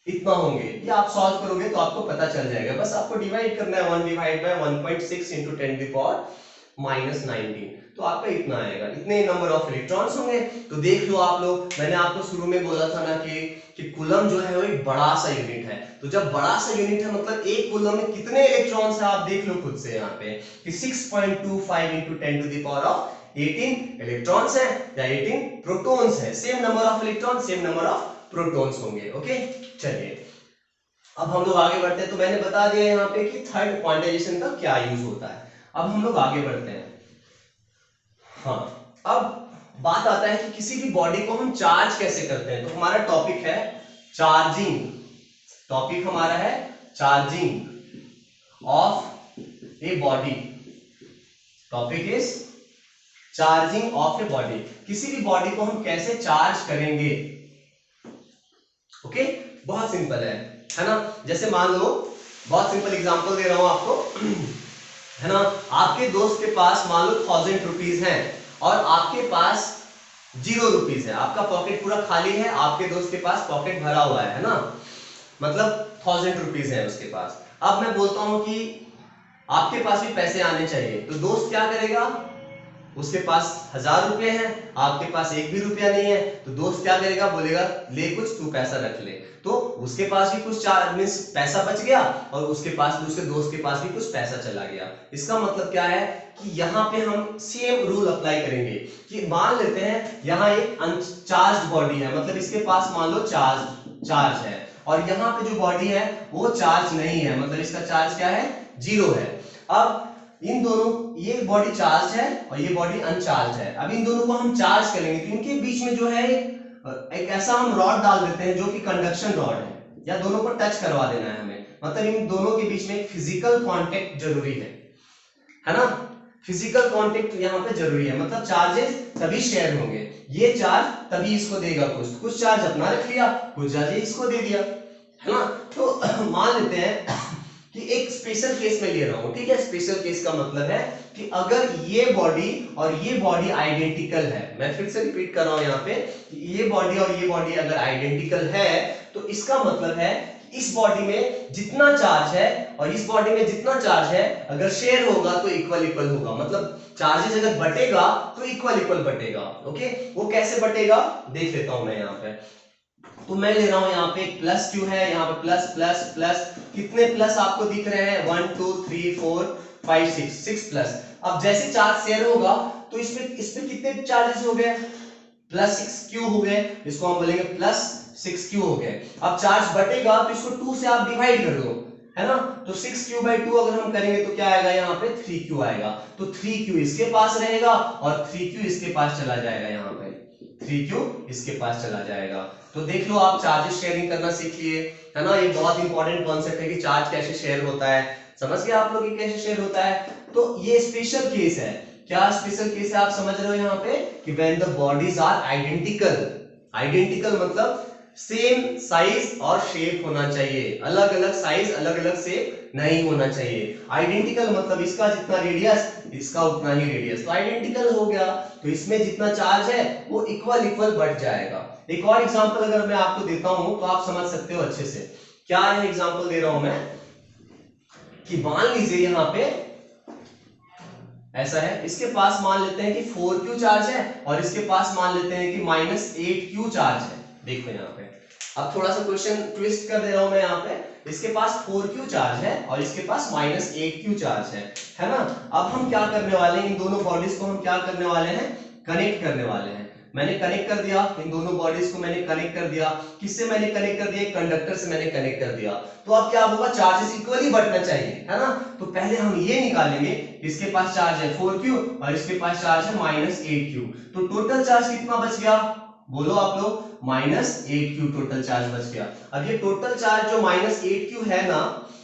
इतना होंगे, ये आप सॉल्व करोगे तो आपको पता चल जाएगा। बस आपको डिवाइड करना है 1 divide by 1.6 into 10 to the power -19, तो आपका इतना आएगा, इतने नंबर ऑफ इलेक्ट्रॉन्स होंगे। तो देख लो आप लोग, मैंने आपको शुरू में बोला था ना कि कूलम जो है वो एक बड़ा सा यूनिट है। तो जब बड़ा सा यूनिट है मतलब एक कूलम में कितने इलेक्ट्रॉन्स है आप देख लो खुद से यहाँ पे कि 6.25 into 10 to the power of 18 electrons है या 18 प्रोटॉन्स है। Same number of electron same number of protons होंगे। ओके, चलिए अब हम लोग आगे बढ़ते हैं। तो मैंने बता दिया यहाँ पे कि थर्ड क्वांटाइजेशन का क्या यूज होता है। अब हम लोग आगे बढ़ते हैं। हाँ, अब बात आता है कि किसी भी बॉडी को हम चार्ज कैसे करते हैं। तो हमारा टॉपिक है चार्जिंग। टॉपिक हमारा है charging of a body. Topic is charging of a body. किसी भी बॉडी को हम कैसे चार्ज करेंगे। ओके, बहुत सिंपल है ना। जैसे मान लो, बहुत सिंपल एग्जांपल दे रहा हूं आपको, है ना। आपके दोस्त के पास मान लो 1000 रुपीज है और आपके पास 0 रुपीज है। आपका पॉकेट पूरा खाली है, आपके दोस्त के पास पॉकेट भरा हुआ है ना, मतलब 1000 रुपीज है उसके पास। अब मैं बोलता हूं कि आपके पास भी पैसे आने चाहिए, तो दोस्त क्या करेगा, उसके पास 1000 रुपए हैं, आपके पास एक भी रुपया नहीं है, तो दोस्त क्या करेगा, बोलेगा ले कुछ तू पैसा रख ले, तो उसके पास भी कुछ मींस पैसा बच गया और उसके पास दूसरे दोस्त के पास भी कुछ पैसा चला गया। इसका मतलब क्या है कि यहाँ पे हम सेम रूल अप्लाई करेंगे कि मान लेते हैं यहाँ एक अनचार्ज बॉडी है, मतलब इसके पास मान लो चार्ज है, और यहाँ पे जो बॉडी है वो चार्ज नहीं है, मतलब इसका चार्ज क्या है, 0 है। अब इन दोनों, ये बॉडी चार्ज है और ये बॉडी अनचार्ज है, अब इन दोनों को हम चार्ज करेंगे तो इनके बीच में जो है एक ऐसा हम रॉड डाल देते हैं जो कि कंडक्शन रॉड है, या दोनों को टच करवा देना है हमें, मतलब इन दोनों के बीच में एक फिजिकल कांटेक्ट जरूरी है ना, फिजिकल कांटेक्ट यहाँ पे जरूरी है, मतलब चार्जेस तभी शेयर होंगे, ये चार्ज तभी इसको देगा, कुछ चार्ज अपना रख लिया, कुछ चार्ज इसको दे दिया, है ना। तो मान लेते हैं कि एक स्पेशल केस में ले रहा हूं, ठीक है। स्पेशल केस का मतलब है कि अगर ये बॉडी और ये बॉडी आइडेंटिकल है, मैं फिर से रिपीट कर रहा हूं यहाँ पे, ये बॉडी और ये बॉडी अगर आइडेंटिकल है तो इसका मतलब है इस बॉडी में जितना चार्ज है और इस बॉडी में जितना चार्ज है अगर शेयर होगा तो इक्वल होगा, मतलब चार्जेस अगर बटेगा तो इक्वल बटेगा। ओके, वो कैसे बटेगा देख लेता हूं मैं यहाँ पे। तो मैं ले रहा हूं यहाँ पे प्लस क्यू है, यहाँ पे प्लस प्लस प्लस, कितने प्लस आपको दिख रहे हैं, 1 2 3 4 5 6 प्लस। अब जैसे चार्ज शेयर होगा तो इसमें कितने चार्जेस हो गए, प्लस 6 क्यू हो गए, इसको हम बोलेंगे प्लस 6 क्यू हो गए। अब चार्ज बटेगा तो इसको 2 से आप डिवाइड कर दो, है ना, तो 6q/2 अगर हम करेंगे तो क्या आएगा, यहाँ पे 3q आएगा, तो 3q इसके पास रहेगा और 3q इसके पास चला जाएगा, यहाँ पे 3q इसके पास चला जाएगा। तो देख लो आप चार्जेस शेयरिंग करना सीख लिए, है ना, ये बहुत इंपॉर्टेंट कॉन्सेप्ट है कि चार्ज कैसे शेयर होता है, समझ गए आप लोग ये कैसे शेयर होता है। तो ये स्पेशल केस है, क्या स्पेशल केस है आप समझ रहे हो यहाँ पे कि when the bodies are identical मतलब सेम साइज और शेप होना चाहिए, अलग अलग साइज अलग अलग शेप नहीं होना चाहिए। आइडेंटिकल मतलब इसका जितना रेडियस इसका उतना ही रेडियस, तो आइडेंटिकल हो गया, तो इसमें जितना चार्ज है वो इक्वल बढ़ जाएगा। एक और एग्जांपल अगर मैं आपको देता हूं तो आप समझ सकते हो अच्छे से। क्या है एग्जांपल दे रहा हूं मैं कि मान लीजिए यहाँ पे ऐसा है, इसके पास मान लेते हैं कि 4q चार्ज है और इसके पास मान लेते हैं कि -8q चार्ज है। देखो यहाँ पे अब थोड़ा सा क्वेश्चन ट्विस्ट कर दे रहा हूं मैं यहाँ पे, इसके पास 4q चार्ज है और इसके पास -8q चार्ज है ना। अब हम क्या करने वाले हैं, इन दोनों बॉडीज को हम क्या करने वाले हैं, कनेक्ट करने वाले हैं। मैंने कनेक्ट कर दिया, इन दोनों बॉडीज को मैंने कनेक्ट कर दिया, किससे मैंने कनेक्ट कर दिया, एक कंडक्टर से मैंने कनेक्ट कर दिया। तो अब क्या होगा, चार्जेस इक्वली बढ़ना चाहिए, है ना। तो पहले हम ये निकालेंगे, इसके पास चार्ज है 4q और इसके पास चार्ज है -8q, तो टोटल चार्ज कितना बच गया, बोलो आप लोग, -8q टोटल चार्ज बच गया। अब ये टोटल चार्ज जो -8q है ना,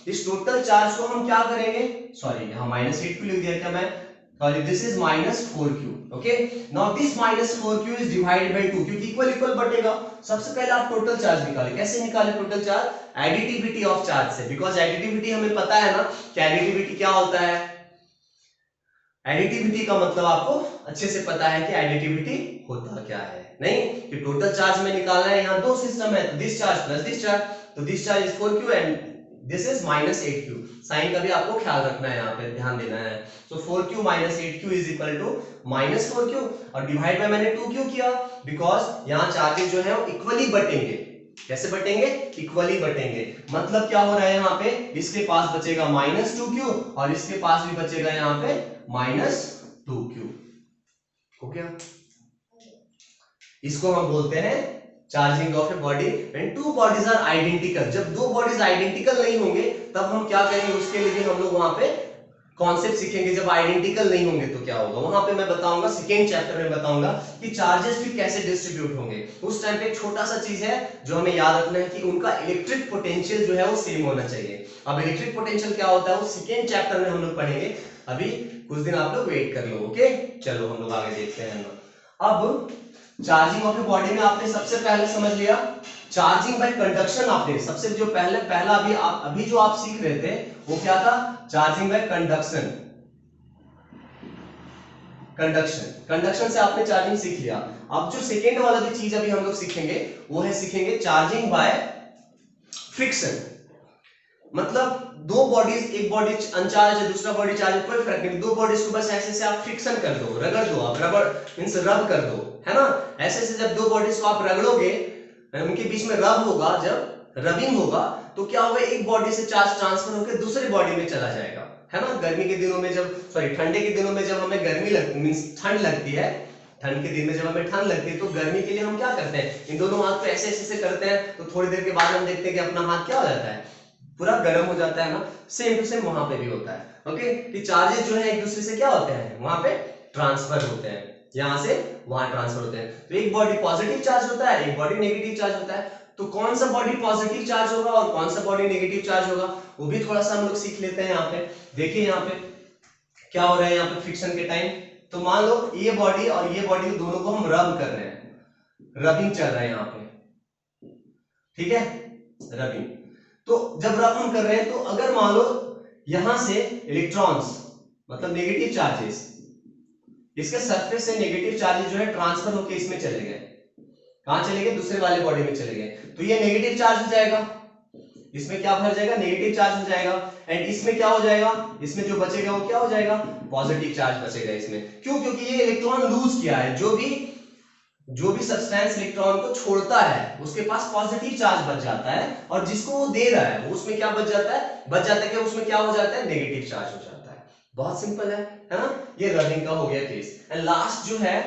इस टोटल चार्ज को हम क्या करेंगे, सॉरी यहाँ -8q लिख दिया क्या मैं, sorry this is -4q, okay now this -4q is divided by 2 क्योंकि इक्वल बटेगा। सबसे पहले आप टोटल चार्ज निकालें, कैसे निकालें total charge, additivity of charge से, बिकॉज एडिटिविटी हमें पता है ना कि एडिटिविटी क्या होता है, एडिटिविटी का मतलब आपको अच्छे से पता है कि एडिटिविटी होता क्या है, नहीं कि टोटल चार्ज में निकालना है। यहाँ दो सिस्टम है, this charge plus this charge, तो this charge is 4q and this is -8q, sign का भी आपको ख्याल रखना है, यहाँ पे ध्यान देना है। सो 4q - 8q is equal to -4q और डिवाइड बाय मैंने 2q किया, बिकॉज यहाँ चार्जेस जो है वो इक्वली बटेंगे। कैसे बटेंगे, इक्वली बटेंगे, मतलब क्या हो रहा है यहाँ पे, इसके पास बचेगा -2q और इसके पास भी बचेगा यहाँ पे -2q, हो गया। इसको हम बोलते हैं charging of a body when two bodies are identical. जब दो बॉडीज आइडेंटिकल नहीं होंगे तब हम क्या करेंगे, उसके लिए भी हम लोग वहां पे कॉन्सेप्ट सीखेंगे। जब आइडेंटिकल नहीं होंगे तो क्या होगा, वहां पे मैं बताऊंगा, सेकेंड चैप्टर में बताऊंगा कि चार्जेस भी कैसे डिस्ट्रीब्यूट होंगे। उस टाइम पे एक छोटा सा चीज है जो हमें याद रखना है कि उनका इलेक्ट्रिक पोटेंशियल जो है वो सेम होना चाहिए। अब इलेक्ट्रिक पोटेंशियल क्या होता है वो सेकेंड चैप्टर में हम लोग पढ़ेंगे, अभी कुछ दिन आप लोग वेट कर लो, ओके। चलो हम लोग आगे देखते हैं। अब चार्जिंग ऑफ ए बॉडी में आपने सबसे पहले समझ लिया चार्जिंग बाय कंडक्शन। आपने सबसे जो पहला अभी जो आप सीख रहे थे वो क्या था, चार्जिंग बाय कंडक्शन। कंडक्शन से आपने चार्जिंग सीख लिया। अब जो सेकेंड वाला जो चीज अभी हम लोग सीखेंगे वो है सीखेंगे चार्जिंग बाय फ्रिक्शन। मतलब दो बॉडीज, एक बॉडी अनचार्ज है दूसरा बॉडी चार्ज है, कोई फर्क नहीं, दो बॉडीज को बस ऐसे से आप फ्रिक्शन कर दो, रगड़ दो, आप रबड़ मींस रब कर दो, है ना। ऐसे ऐसे जब दो बॉडीज को आप रगड़ोगे, उनके बीच में रब होगा, जब रबिंग होगा तो क्या होगा, एक बॉडी से चार्ज ट्रांसफर होकर दूसरे बॉडी में चला जाएगा, है ना। गर्मी के दिनों में जब ठंडे के दिनों में जब हमें गर्मी लगती मींस ठंड लगती है, ठंड के दिन में जब हमें ठंड लगती है तो गर्मी के लिए हम क्या करते हैं, इन दोनों हाथ को ऐसे ऐसे करते हैं, तो थोड़ी देर के बाद हम देखते हैं कि अपना हाथ क्या हो जाता है, पूरा गर्म हो जाता है ना। सेम टू सेम वहां पे भी होता है, ओके, कि चार्जेस जो है एक दूसरे से क्या होते हैं, वहां पे ट्रांसफर होते हैं, यहां से वहां ट्रांसफर होते हैं। तो एक बॉडी पॉजिटिव चार्ज होता है, एक बॉडी नेगेटिव चार्ज होता है। तो कौन सा बॉडी पॉजिटिव चार्ज होगा और कौन सा बॉडी नेगेटिव चार्ज होगा, वो भी थोड़ा सा हम लोग सीख लेते हैं। यहाँ पे देखिए, यहाँ पे क्या हो रहा है, यहाँ पे फ्रिक्शन के टाइम, तो मान लो ये बॉडी और ये बॉडी दोनों को हम रब कर रहे हैं, रबिंग चल रहा है यहाँ पे, ठीक है, रबिंग। तो जब रब हम कर रहे हैं, तो अगर मान लो यहां से इलेक्ट्रॉन्स मतलब नेगेटिव चार्जेस, इसके सरफेस से नेगेटिव चार्जेस जो है ट्रांसफर होकर इसमें चले गए, कहां चले गए, दूसरे वाले बॉडी में चले गए, तो ये नेगेटिव चार्ज हो जाएगा, इसमें क्या भर जाएगा, नेगेटिव चार्ज हो जाएगा, एंड इसमें क्या हो जाएगा, इसमें जो बचेगा वो क्या हो जाएगा, पॉजिटिव चार्ज बचेगा इसमें। क्यों, क्योंकि ये इलेक्ट्रॉन लूज किया है, जो भी सब्सटेंस इलेक्ट्रॉन को छोड़ता है उसके पास पॉजिटिव चार्ज बच जाता है, और जिसको वो दे रहा है वो उसमें क्या बच जाता है कि उसमें क्या हो जाता है, नेगेटिव चार्ज हो जाता है। बहुत सिंपल है ना। ये रबिंग का हो गया केस। एंड लास्ट जो है,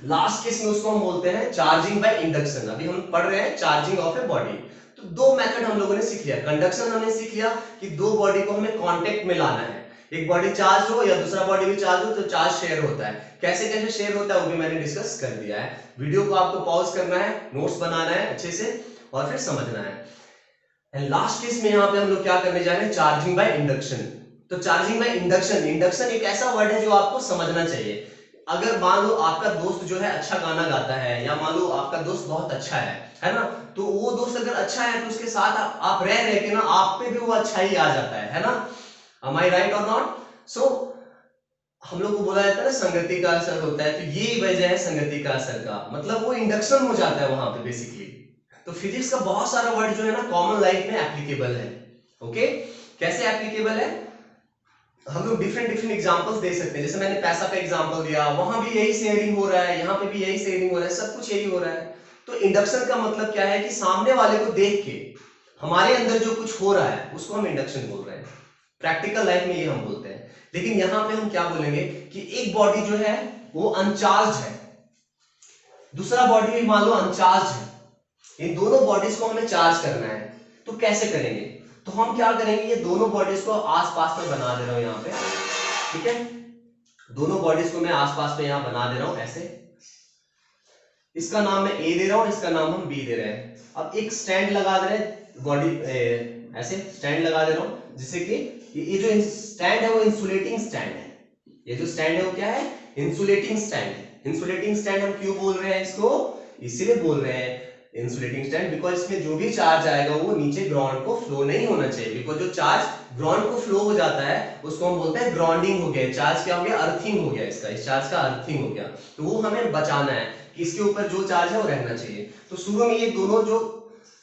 लास्ट केस में उसको हम बोलते हैं चार्जिंग बाय इंडक्शन। अभी हम पढ़ रहे हैं चार्जिंग ऑफ ए बॉडी। तो दो मेथड हम लोगों ने सीख लिया, कंडक्शन हमने सीख लिया कि दो बॉडी को हमें कांटेक्ट में लाना है, एक बॉडी चार्ज हो या दूसरा बॉडी भी चार्ज हो तो चार्ज शेयर होता है। कैसे कैसे शेयर होता है वो भी मैंने डिस्कस कर दिया है। वीडियो को आपको पॉज करना है, नोट्स बनाना है अच्छे से और फिर समझना है। एंड लास्ट केस में यहाँ पे हम लोग क्या करने जा रहे हैं, चार्जिंग बाय इंडक्शन। तो चार्जिंग बाय इंडक्शन, इंडक्शन एक ऐसा वर्ड है जो आपको समझना चाहिए। अगर मान लो आपका दोस्त जो है अच्छा गाना गाता है, या मान लो आपका दोस्त बहुत अच्छा है ना, तो वो दोस्त अगर अच्छा है तो उसके साथ आप रह रहे के ना आप पे भी वो अच्छा ही आ जाता है ना। Am I right or not? So हम लोग को बोला जाता है ना संगति का असर होता है, तो ये वजह है संगति का असर का, मतलब वो इंडक्शन हो जाता है वहां पे बेसिकली। तो फिजिक्स का बहुत सारा वर्ड जो है ना कॉमन लाइफ में एप्लीकेबल है। ओके, कैसे एप्लीकेबल है, हम लोग डिफरेंट एग्जांपल्स दे सकते हैं। जैसे मैंने पैसा का एग्जांपल दिया, वहां भी यही शेयरिंग हो रहा है, यहाँ पे भी यही शेयरिंग हो रहा है, सब कुछ यही हो रहा है। तो इंडक्शन का मतलब क्या है कि सामने वाले को देख के हमारे अंदर जो कुछ हो रहा है उसको हम इंडक्शन बोल रहे हैं। प्रैक्टिकल लाइफ में ये हम बोलते हैं। लेकिन यहां पे हम क्या बोलेंगे कि एक बॉडी जो है वो अनचार्ज है, दूसरा बॉडी भी मान लो अनचार्ज है, इन दोनों बॉडीज को हमें चार्ज करना है। तो कैसे करेंगे, तो हम क्या करेंगे, ये दोनों बॉडीज को आसपास में बना दे रहा हूं यहाँ पे, ठीक है, दोनों बॉडीज को मैं आसपास में यहां बना दे रहा हूं ऐसे। इसका नाम मैं ए दे रहा हूं, इसका नाम हम बी दे रहे हैं। अब एक स्टैंड लगा दे रहे हैं, बॉडी ऐसे स्टैंड लगा दे रहा हूं, जिससे कि ये जो स्टैंड है वो इंसुलेटिंग स्टैंड है। ये जो स्टैंड है वो क्या है, इंसुलेटिंग स्टैंड है। इंसुलेटिंग स्टैंड हम क्यों बोल रहे हैं इसको, इसीलिए बोल रहे हैं इंसुलेटिंग स्टैंड, बिकॉज इसमें जो भी चार्ज आएगा वो नीचे ग्राउंड को फ्लो नहीं होना चाहिए। बिकॉज जो चार्ज ग्राउंड को फ्लो हो जाता है उसको हम बोलते हैं ग्राउंडिंग हो गया, चार्ज क्या हो गया, अर्थिंग हो गया, इसका इस चार्ज का अर्थिंग हो गया। तो वो हमें बचाना है कि इसके ऊपर जो चार्ज है वो रहना चाहिए। तो शुरू में ये दोनों जो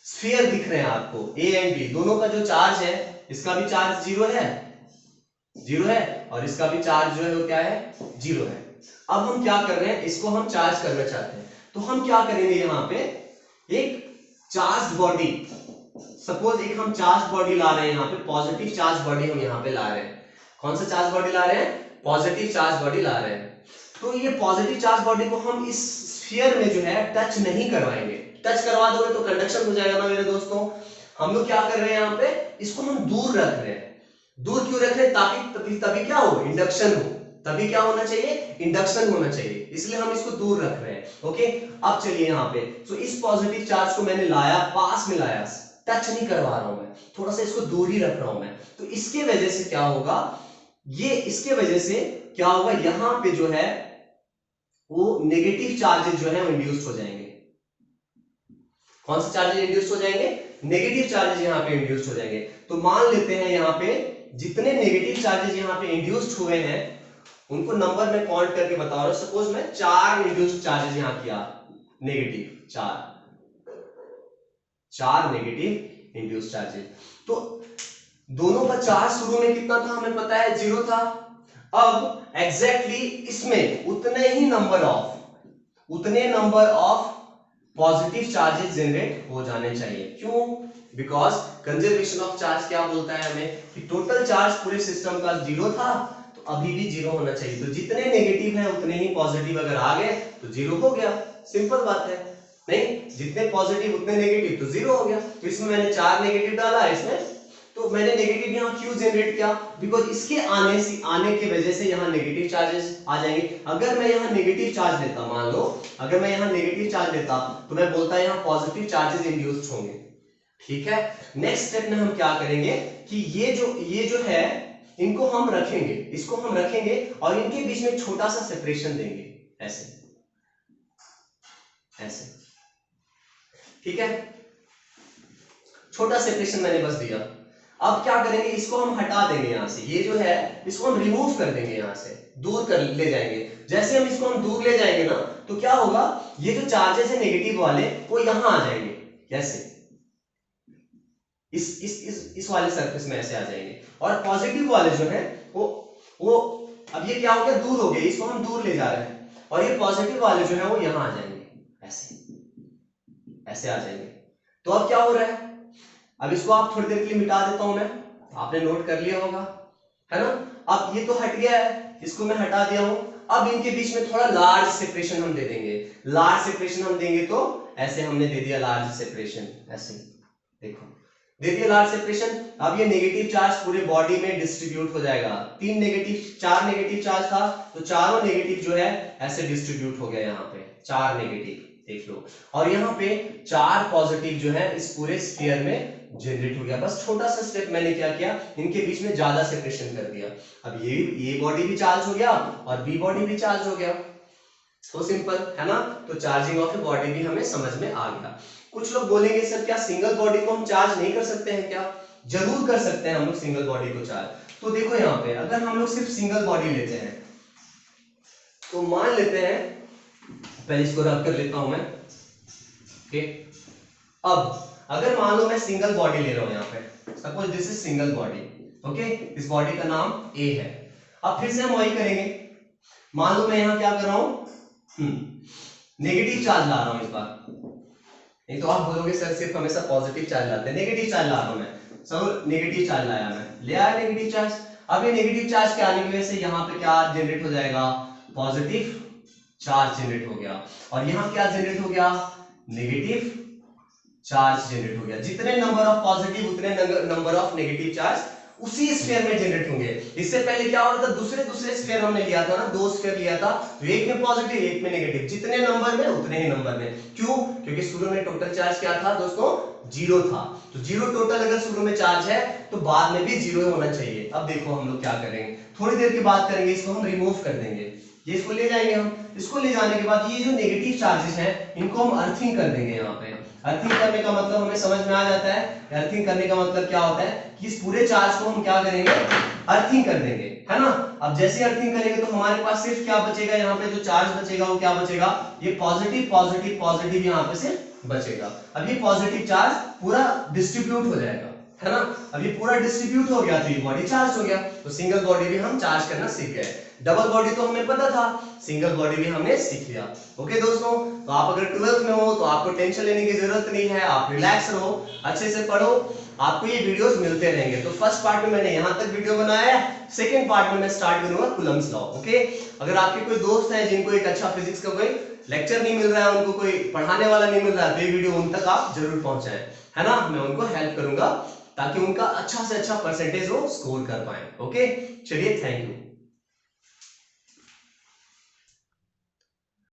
स्फीयर दिख रहे हैं आपको, ए एंड बी, दोनों का जो चार्ज है, इसका भी चार्ज जीरो है और इसका भी चार्ज जो है वो क्या है, जीरो है। अब हम क्या कर रहे हैं, इसको हम चार्ज करना चाहते हैं। तो हम क्या करेंगे, यहाँ पे एक चार्ज बॉडी, सपोज एक हम चार्ज बॉडी ला रहे हैं, यहाँ पे पॉजिटिव चार्ज बॉडी हम यहाँ पे ला रहे हैं। कौन सा चार्ज बॉडी ला रहे हैं, पॉजिटिव चार्ज बॉडी ला रहे हैं। तो ये पॉजिटिव चार्ज बॉडी को हम इस स्फीयर में जो है टच नहीं करवाएंगे। टच करवा दोगे तो कंडक्शन हो जाएगा ना मेरे दोस्तों। हम लोग क्या कर रहे हैं, यहाँ पे इसको हम दूर रख रहे हैं। दूर क्यों रख रहे हैं, ताकि तभी क्या हो, इंडक्शन हो। तभी क्या होना चाहिए, इंडक्शन होना चाहिए, इसलिए हम इसको दूर रख रहे हैं। ओके, अब चलिए यहाँ पे, तो इस पॉजिटिव चार्ज को मैंने लाया, पास में लाया, टच नहीं करवा रहा हूं मैं, थोड़ा सा इसको दूर ही रख रहा हूं मैं। तो इसके वजह से क्या होगा, इसके वजह से क्या होगा, यहां पे जो है वो नेगेटिव चार्जेस जो है वो इंड्यूस हो जाएंगे। कौन से चार्जेस इंड्यूस हो जाएंगे, नेगेटिव चार्जेस यहाँ पे इंड्यूस हो जाएंगे। तो मान लेते हैं यहाँ पे जितने नेगेटिव चार्जेस यहाँ पे इंड्यूस्ड हुए हैं उनको नंबर में काउंट करके बता रहा हूं। सपोज मैं 4 इंड्यूस्ड चार्जेस यहाँ किया, नेगेटिव 4 नेगेटिव इंड्यूस्ड चार्जेस। तो दोनों का चार्ज शुरू में कितना था हमें पता है, 0 था। अब एग्जैक्टली इसमें उतने number of positive charges generate हो जाने चाहिए। क्यों? बिकॉज कंजर्वेशन ऑफ चार्ज क्या बोलता है हमें कि टोटल चार्ज पूरे सिस्टम का 0 था, तो अभी भी 0 होना चाहिए। तो जितने नेगेटिव है उतने ही पॉजिटिव अगर आ गए तो 0 हो गया। सिंपल बात है। नहीं, जितने पॉजिटिव उतने नेगेटिव तो 0 हो गया। तो इसमें मैंने 4 नेगेटिव डाला है इसमें, तो मैंने नेगेटिव यहाँ क्यों जनरेट किया? बिकॉज इसके आने की वजह से यहाँ नेगेटिव चार्जेस आ जाएंगे। अगर मैं यहाँ नेगेटिव चार्ज लेता, मान लो अगर मैं यहाँ नेगेटिव चार्ज लेता तो मैं बोलता यहाँ पॉजिटिव चार्जेस इंड्यूस्ड होंगे। ठीक है, नेक्स्ट स्टेप में हम क्या करेंगे कि ये जो है इनको हम रखेंगे, इसको हम रखेंगे और इनके बीच में छोटा सा सेपरेशन देंगे, ऐसे ऐसे। ठीक है, छोटा सेपरेशन मैंने बस दिया। अब क्या करेंगे, इसको हम हटा देंगे यहां से, ये जो है इसको हम रिमूव कर देंगे, यहां से दूर कर ले जाएंगे। जैसे हम इसको दूर ले जाएंगे ना, तो क्या होगा, ये जो चार्जेस है नेगेटिव वाले वो यहां आ जाएंगे, कैसे, इस वाले सरफेस में ऐसे आ जाएंगे। और पॉजिटिव वाले जो है वो अब ये क्या हो गया, दूर हो गए, इसको हम दूर ले जा रहे हैं, और ये पॉजिटिव वाले जो है वो यहां आ जाएंगे, ऐसे ऐसे आ जाएंगे। तो अब क्या हो रहा है, अब इसको आप थोड़ी देर के लिए मिटा देता हूं मैं, आपने नोट कर लिया होगा, है ना। अब ये तो हट गया है, इसको मैं हटा दिया हूं। अब इनके बीच में थोड़ा लार्ज सेपरेशन हम दे देंगे। लार्ज सेपरेशन हम देंगे तो ऐसे हमने दे दिया लार्ज सेपरेशन, ऐसे देखो दे दिया लार्ज सेपरेशन। अब ये नेगेटिव चार्ज पूरे बॉडी में डिस्ट्रीब्यूट हो जाएगा। 4 नेगेटिव चार्ज था, तो चारों नेगेटिव जो है ऐसे डिस्ट्रीब्यूट हो गया, यहाँ पे 4 नेगेटिव देख लो, और यहाँ पे 4 पॉजिटिव जो है इस पूरे स्फीयर में जनरेट हो गया। बस छोटा सा स्टेप मैंने क्या किया, इनके बीच में ज्यादा सेपरेशन कर दिया। अब ये बॉडी भी चार्ज हो गया और बी बॉडी भी चार्ज हो गया, तो सिंपल है ना। तो चार्जिंग ऑफ ए बॉडी भी हमें समझ में आ गया। कुछ लोग बोलेंगे सर क्या सिंगल बॉडी को हम चार्ज नहीं कर सकते हैं क्या? जरूर कर सकते हैं हम लोग सिंगल बॉडी को चार्ज। तो देखो यहाँ पे अगर हम लोग सिर्फ सिंगल बॉडी लेते हैं, तो मान लेते हैं, पहले इसको रब कर लेता हूं मैं, ओके। अब अगर मान लो मैं सिंगल बॉडी ले रहा हूं, यहाँ पे suppose this is single body, okay, इस बॉडी का नाम ए है। अब फिर से हम वही करेंगे, मान लो मैं यहाँ क्या कर रहा हूं, नेगेटिव चार्ज ला रहा हूं इस बार। नहीं तो आप बोलोगे सर सिर्फ हमेशा पॉजिटिव चार्ज लाते हैं, नेगेटिव चार्ज ला रहा हूं मैं, सर नेगेटिव चार्ज लाया मैं, ले आया नेगेटिव चार्ज। अब ये नेगेटिव चार्ज के आने की वजह से यहाँ पे क्या जनरेट हो जाएगा, पॉजिटिव चार्ज जनरेट हो गया, और यहाँ क्या जनरेट हो गया, नेगेटिव चार्ज जनरेट हो गया। जितने नंबर ऑफ पॉजिटिव उतने नंबर ऑफ नेगेटिव चार्ज उसी स्फीयर में जनरेट होंगे। इससे पहले क्या हो रहा था, दूसरे स्फीयर हमने लिया था ना, 2 स्फीयर लिया था, तो एक में पॉजिटिव एक में नेगेटिव, जितने नंबर में उतने ही नंबर में। क्यों? क्योंकि शुरू में टोटल चार्ज क्या था दोस्तों, 0 था। तो 0 टोटल अगर शुरू में चार्ज है तो बाद में भी 0 होना चाहिए। अब देखो हम लोग क्या करेंगे, थोड़ी देर की बात करेंगे, इसको हम रिमूव कर देंगे, ये इसको ले जाएंगे हम। इसको ले जाने के बाद ये जो नेगेटिव चार्जेस हैं इनको हम अर्थिंग कर देंगे। यहाँ पे अर्थिंग करने का मतलब हमें समझ में आ जाता है, अर्थिंग करने का मतलब क्या होता है कि इस पूरे चार्ज को हम क्या करेंगे, अर्थिंग कर देंगे, है ना। अब जैसे अर्थिंग करेंगे तो हमारे पास सिर्फ क्या बचेगा, यहाँ पे जो चार्ज बचेगा वो क्या बचेगा, ये पॉजिटिव पॉजिटिव पॉजिटिव यहाँ पे सिर्फ बचेगा। अब ये पॉजिटिव चार्ज पूरा डिस्ट्रीब्यूट हो जाएगा, है ना। अब ये पूरा डिस्ट्रीब्यूट हो गया तो ये बॉडी चार्ज हो गया। तो सिंगल बॉडी भी हम चार्ज करना सीख गए। डबल बॉडी तो हमें पता था, सिंगल बॉडी भी हमने सीख लिया। ओके दोस्तों, तो आप अगर 12th में हो तो आपको टेंशन लेने की जरूरत नहीं है, आप रिलैक्स रहो, अच्छे से पढ़ो, आपको ये वीडियोस मिलते रहेंगे। तो फर्स्ट पार्ट में मैंने यहाँ तक वीडियो बनाया है, सेकंड पार्ट में मैं स्टार्ट करूंगा कूलम्स लॉ। ओके, अगर आपके कोई दोस्त है जिनको एक अच्छा फिजिक्स का कोई लेक्चर नहीं मिल रहा है, उनको कोई पढ़ाने वाला नहीं मिल रहा है, तो ये वीडियो उन तक आप जरूर पहुंचाएं, है ना। मैं उनको हेल्प करूंगा ताकि उनका अच्छा से अच्छा परसेंटेज वो स्कोर कर पाए। ओके, चलिए, थैंक यू।